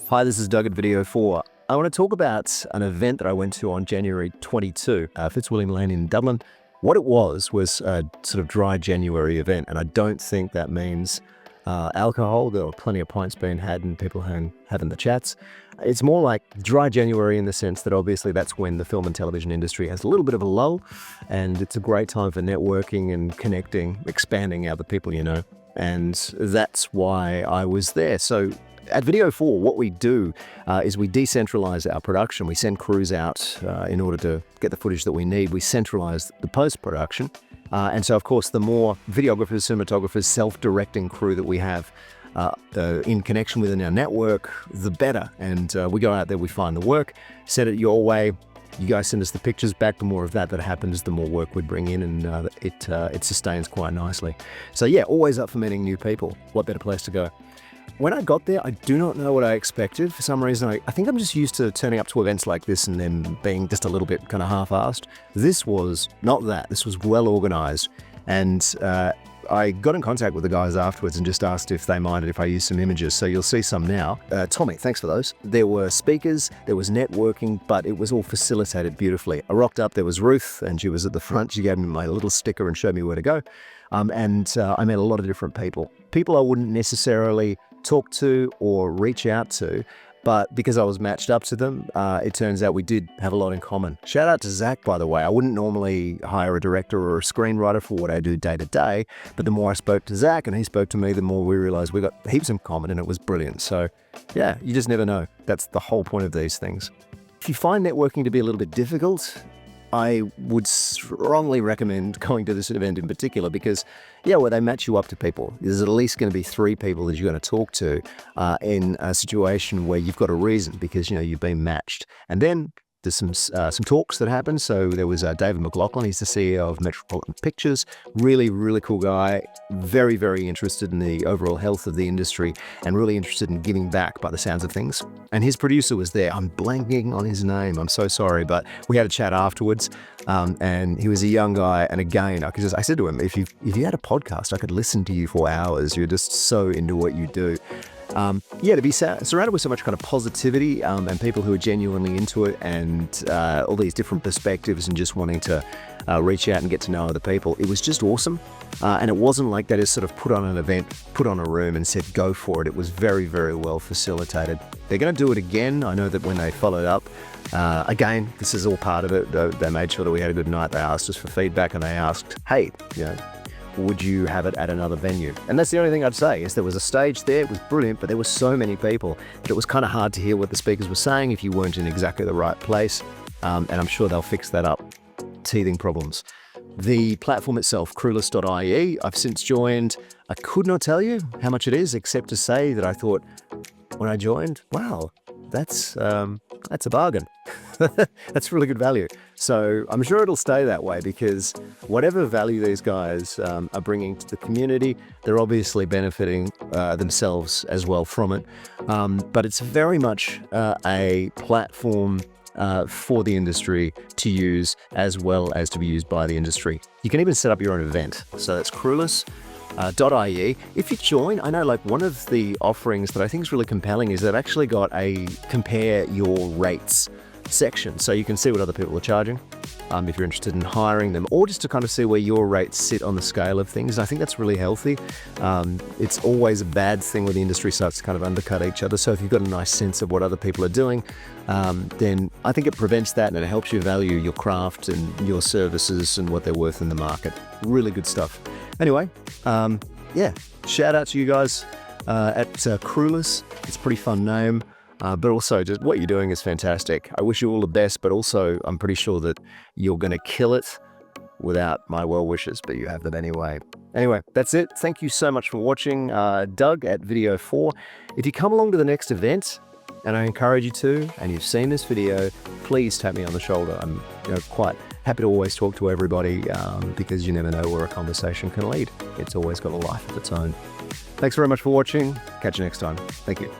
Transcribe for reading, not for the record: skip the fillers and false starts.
Hi, this is Doug at Video 4. I want to talk about an event that I went to on January 22, Fitzwilliam Lane in Dublin. What it was a sort of dry January event, and I don't think that means alcohol. There were plenty of pints being had and people having the chats. It's more like dry January in the sense that obviously that's when the film and television industry has a little bit of a lull, and it's a great time for networking and connecting, expanding out the people you know. And that's why I was there. So at Video 4, what we do is we decentralize our production. We send crews out in order to get the footage that we need. We centralize the post-production. And so, of course, the more videographers, cinematographers, self-directing crew that we have in connection within our network, the better. And we go out there, we find the work, set it your way. You guys send us the pictures back. The more of that happens, the more work we bring in, and it sustains quite nicely. So yeah, always up for meeting new people. What better place to go? When I got there, I do not know what I expected. For some reason, I think I'm just used to turning up to events like this and then being just a little bit kind of half-assed. This was not that. This was well organized. And I got in contact with the guys afterwards and just asked if they minded if I used some images. So you'll see some now. Tommy, thanks for those. There were speakers, there was networking, but it was all facilitated beautifully. I rocked up, there was Ruth, and she was at the front. She gave me my little sticker and showed me where to go. I met a lot of different people. People I wouldn't necessarily talk to or reach out to, but because I was matched up to them, it turns out we did have a lot in common. Shout out to Zach, by the way. I wouldn't normally hire a director or a screenwriter for what I do day to day, but the more I spoke to Zach and he spoke to me, the more we realized we got heaps in common, and it was brilliant. So yeah, you just never know. That's the whole point of these things. If you find networking to be a little bit difficult, I would strongly recommend going to this event in particular because, yeah, well, they match you up to people. There's at least going to be 3 people that you're going to talk to in a situation where you've got a reason because, you know, you've been matched. And then there's some talks that happened. So there was David McLaughlin. He's the CEO of Metropolitan Pictures. Really, really cool guy. Very, very interested in the overall health of the industry and really interested in giving back by the sounds of things. And his producer was there. I'm blanking on his name. I'm so sorry, but we had a chat afterwards. And he was a young guy. And again, I said to him, if you had a podcast, I could listen to you for hours. You're just so into what you do. To be surrounded with so much kind of positivity and people who are genuinely into it, and all these different perspectives, and just wanting to reach out and get to know other people. It was just awesome. And it wasn't like they just sort of put on an event, put on a room and said, go for it. It was very, very well facilitated. They're going to do it again. I know that when they followed up, again, this is all part of it. They made sure that we had a good night. They asked us for feedback and they asked, hey, would you have it at another venue? And that's the only thing I'd say is there was a stage there. It was brilliant, but there were so many people that it was kind of hard to hear what the speakers were saying if you weren't in exactly the right place. And I'm sure they'll fix that up. Teething problems. The platform itself, Crewless.ie, I've since joined. I could not tell you how much it is, except to say that I thought when I joined, wow, that's a bargain. That's really good value. So I'm sure it'll stay that way because whatever value these guys are bringing to the community, they're obviously benefiting themselves as well from it. But it's very much a platform for the industry to use as well as to be used by the industry. You can even set up your own event. So that's Crewless.ie. If you join, I know like one of the offerings that I think is really compelling is they've actually got a compare your rates section. So you can see what other people are charging if you're interested in hiring them, or just to kind of see where your rates sit on the scale of things. I think that's really healthy. It's always a bad thing when the industry starts to kind of undercut each other. So if you've got a nice sense of what other people are doing, then I think it prevents that and it helps you value your craft and your services and what they're worth in the market. Really good stuff. Anyway, shout out to you guys at Crewless. It's a pretty fun name. But also just what you're doing is fantastic. I wish you all the best, but also I'm pretty sure that you're going to kill it without my well wishes, but you have them anyway. Anyway, that's it. Thank you so much for watching. Doug at Video 4. If you come along to the next event, and I encourage you to, and you've seen this video, please tap me on the shoulder. I'm quite happy to always talk to everybody because you never know where a conversation can lead. It's always got a life of its own. Thanks very much for watching. Catch you next time. Thank you.